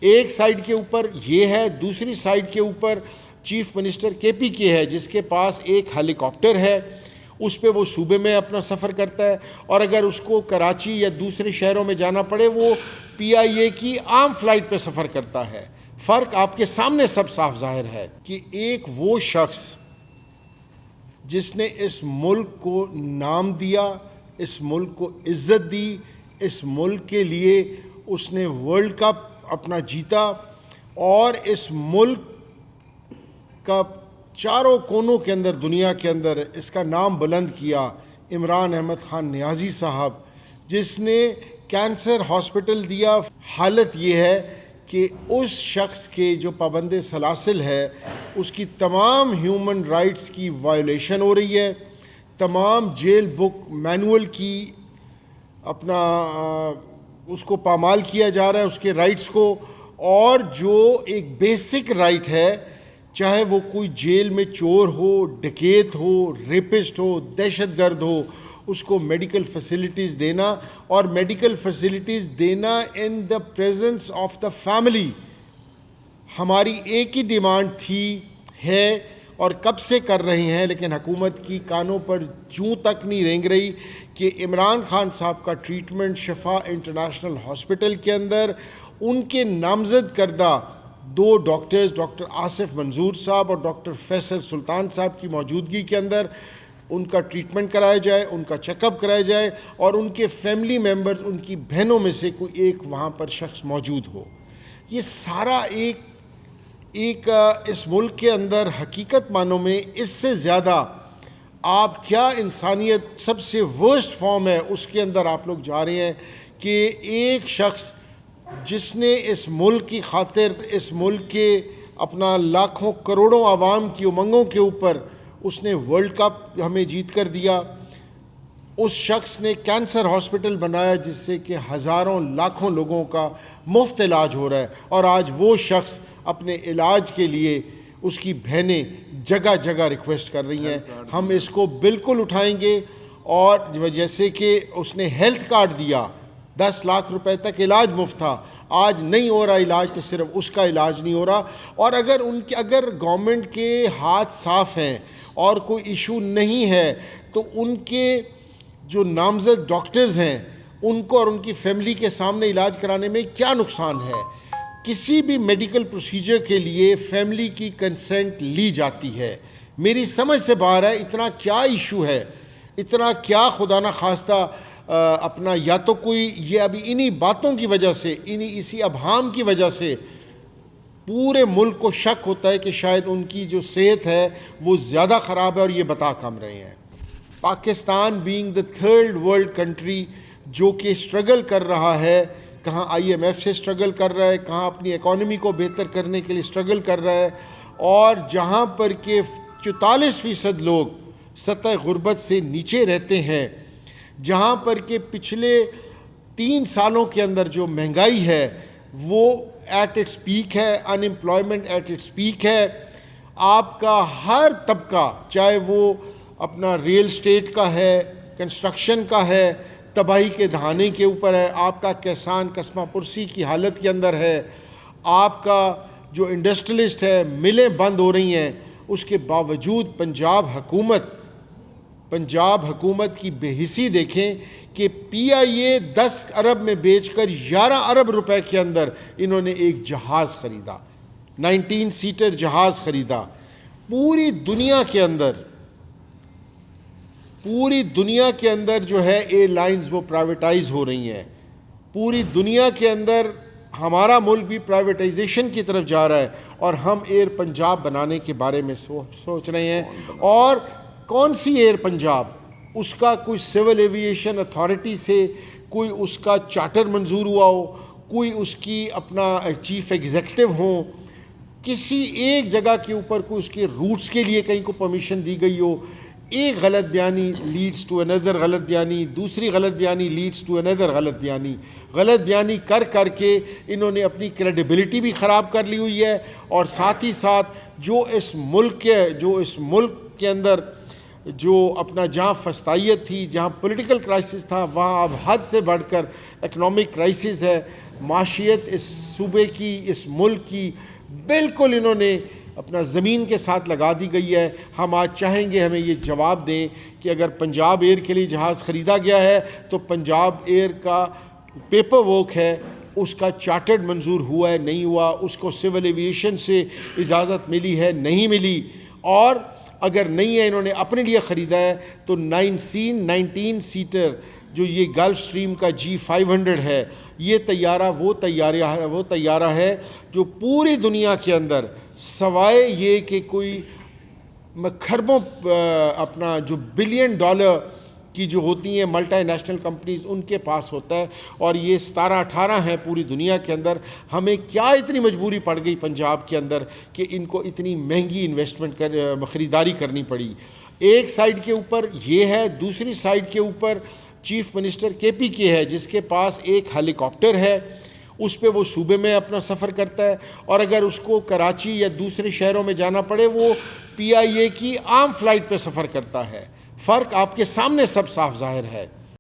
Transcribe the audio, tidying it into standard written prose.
ایک سائڈ کے اوپر یہ ہے، دوسری سائڈ کے اوپر چیف منسٹر کے پی کے ہے جس کے پاس ایک ہیلی کاپٹر ہے، اس پہ وہ صوبے میں اپنا سفر کرتا ہے، اور اگر اس کو کراچی یا دوسرے شہروں میں جانا پڑے وہ پی آئی اے کی عام فلائٹ پہ سفر کرتا ہے۔ فرق آپ کے سامنے سب صاف ظاہر ہے کہ ایک وہ شخص جس نے اس ملک کو نام دیا، اس ملک کو عزت دی، اس ملک کے لیے اس نے ورلڈ کپ اپنا جیتا اور اس ملک کا چاروں کونوں کے اندر، دنیا کے اندر اس کا نام بلند کیا، عمران احمد خان نیازی صاحب، جس نے کینسر ہاسپٹل دیا۔ حالت یہ ہے کہ اس شخص کے جو پابند سلاسل ہے اس کی تمام ہیومن رائٹس کی وائلیشن ہو رہی ہے، تمام جیل بک مینول کی اپنا اس کو پامال کیا جا رہا ہے، اس کے رائٹس کو، اور جو ایک بیسک رائٹ ہے، چاہے وہ کوئی جیل میں چور ہو، ڈکیت ہو، ریپسٹ ہو، دہشت گرد ہو، اس کو میڈیکل فیسلٹیز دینا، اور میڈیکل فیسلٹیز دینا in the presence of the family. ہماری ایک ہی ڈیمانڈ تھی، ہے، اور کب سے کر رہے ہیں، لیکن حکومت کی کانوں پر جوں تک نہیں رینگ رہی کہ عمران خان صاحب کا ٹریٹمنٹ شفا انٹرنیشنل ہاسپٹل کے اندر ان کے نامزد کردہ دو ڈاکٹرز، ڈاکٹر آصف منظور صاحب اور ڈاکٹر فیصل سلطان صاحب کی موجودگی کے اندر ان کا ٹریٹمنٹ کرایا جائے، ان کا چیک اپ کرایا جائے، اور ان کے فیملی ممبرز، ان کی بہنوں میں سے کوئی ایک وہاں پر شخص موجود ہو۔ یہ سارا ایک اس ملک کے اندر حقیقت معنوں میں اس سے زیادہ آپ کیا انسانیت سب سے ورسٹ فارم ہے اس کے اندر آپ لوگ جا رہے ہیں کہ ایک شخص جس نے اس ملک کی خاطر، اس ملک کے اپنا لاکھوں کروڑوں عوام کی امنگوں کے اوپر اس نے ورلڈ کپ ہمیں جیت کر دیا، اس شخص نے کینسر ہاسپٹل بنایا جس سے کہ ہزاروں لاکھوں لوگوں کا مفت علاج ہو رہا ہے، اور آج وہ شخص اپنے علاج کے لیے اس کی بہنیں جگہ جگہ ریکویسٹ کر رہی ہیں۔ ہم اس کو بالکل اٹھائیں گے، اور جیسے کہ اس نے ہیلتھ کارڈ دیا، 10 لاکھ روپے تک علاج مفت تھا، آج نہیں ہو رہا علاج، تو صرف اس کا علاج نہیں ہو رہا۔ اور اگر گورنمنٹ کے ہاتھ صاف ہیں اور کوئی ایشو نہیں ہے تو ان کے جو نامزد ڈاکٹرز ہیں ان کو اور ان کی فیملی کے سامنے علاج کرانے میں کیا نقصان ہے؟ کسی بھی میڈیکل پروسیجر کے لیے فیملی کی کنسنٹ لی جاتی ہے۔ میری سمجھ سے باہر ہے اتنا کیا ایشو ہے، اتنا کیا خدا نہ خواستہ اپنا، یا تو کوئی یہ ابھی انہی باتوں کی وجہ سے، اسی ابہام کی وجہ سے پورے ملک کو شک ہوتا ہے کہ شاید ان کی جو صحت ہے وہ زیادہ خراب ہے اور یہ بتا کم رہے ہیں۔ Pakistan being the third world country جو کہ اسٹرگل کر رہا ہے، کہاں آئی ایم ایف سے اسٹرگل کر رہا ہے، کہاں اپنی اکانومی کو بہتر کرنے کے لیے اسٹرگل کر رہا ہے، اور جہاں پر کہ 44% لوگ سطح غربت سے نیچے رہتے ہیں، جہاں پر کہ پچھلے 3 سالوں کے اندر جو مہنگائی ہے وہ ایٹ اٹس پیک ہے، ان امپلائمنٹ ایٹ اٹس پیک ہے، آپ کا ہر طبقہ، چاہے وہ اپنا ریل اسٹیٹ کا ہے، کنسٹرکشن کا ہے، تباہی کے دہانے کے اوپر ہے، آپ کا کسان قسمہ پرسی کی حالت کے اندر ہے، آپ کا جو انڈسٹریلسٹ ہے، ملیں بند ہو رہی ہیں، اس کے باوجود پنجاب حکومت کی بے حسی دیکھیں کہ پی آئی اے 10 ارب میں بیچ کر 11 ارب روپے کے اندر انہوں نے ایک جہاز خریدا، 19 سیٹر جہاز خریدا۔ پوری دنیا کے اندر جو ہے ایئر لائنز وہ پرائیویٹائز ہو رہی ہیں، پوری دنیا کے اندر ہمارا ملک بھی پرائیویٹائزیشن کی طرف جا رہا ہے، اور ہم ایئر پنجاب بنانے کے بارے میں سوچ رہے ہیں۔ اور کون سی ایئر پنجاب؟ اس کا کوئی سول ایوییشن اتھارٹی سے کوئی اس کا چارٹر منظور ہوا ہو، کوئی اس کی اپنا چیف ایگزیکٹو ہوں، کسی ایک جگہ کے اوپر کوئی اس کے روٹس کے لیے کہیں کو پرمیشن دی گئی ہو، ایک غلط بیانی لیڈز ٹو اندر غلط بیانی، دوسری غلط بیانی لیڈز ٹو اندر غلط بیانی کر کے انہوں نے اپنی کریڈیبلٹی بھی خراب کر لی ہوئی ہے، اور ساتھ ہی ساتھ جو اس ملک کے اندر جو اپنا جہاں فسطائیت تھی، جہاں پولیٹیکل کرائسس تھا، وہاں اب حد سے بڑھ کر اکنامک کرائسس ہے۔ معاشیت اس صوبے کی، اس ملک کی بالکل انہوں نے اپنا زمین کے ساتھ لگا دی گئی ہے۔ ہم آج چاہیں گے ہمیں یہ جواب دیں کہ اگر پنجاب ایئر کے لیے جہاز خریدا گیا ہے تو پنجاب ایئر کا پیپر ورک ہے، اس کا چارٹرڈ منظور ہوا ہے نہیں ہوا، اس کو سول ایویشن سے اجازت ملی ہے نہیں ملی، اور اگر نہیں ہے انہوں نے اپنے لیے خریدا ہے تو 19 سیٹر جو یہ گلف سٹریم کا G500 ہے، یہ طیارہ وہ طیارہ ہے جو پوری دنیا کے اندر سوائے یہ کہ کوئی کھربوں اپنا جو بلین ڈالر کی جو ہوتی ہیں ملٹی نیشنل کمپنیز ان کے پاس ہوتا ہے، اور یہ 17-18 ہیں پوری دنیا کے اندر۔ ہمیں کیا اتنی مجبوری پڑ گئی پنجاب کے اندر کہ ان کو اتنی مہنگی انویسٹمنٹ خریداری کرنی پڑی؟ ایک سائڈ کے اوپر یہ ہے، دوسری سائڈ کے اوپر چیف منسٹر KP کے ہے جس کے پاس ایک ہیلی کاپٹر ہے، اس پہ وہ صوبے میں اپنا سفر کرتا ہے، اور اگر اس کو کراچی یا دوسرے شہروں میں جانا پڑے وہ PIA کی عام فلائٹ پہ سفر کرتا ہے۔ فرق آپ کے سامنے سب صاف ظاہر ہے۔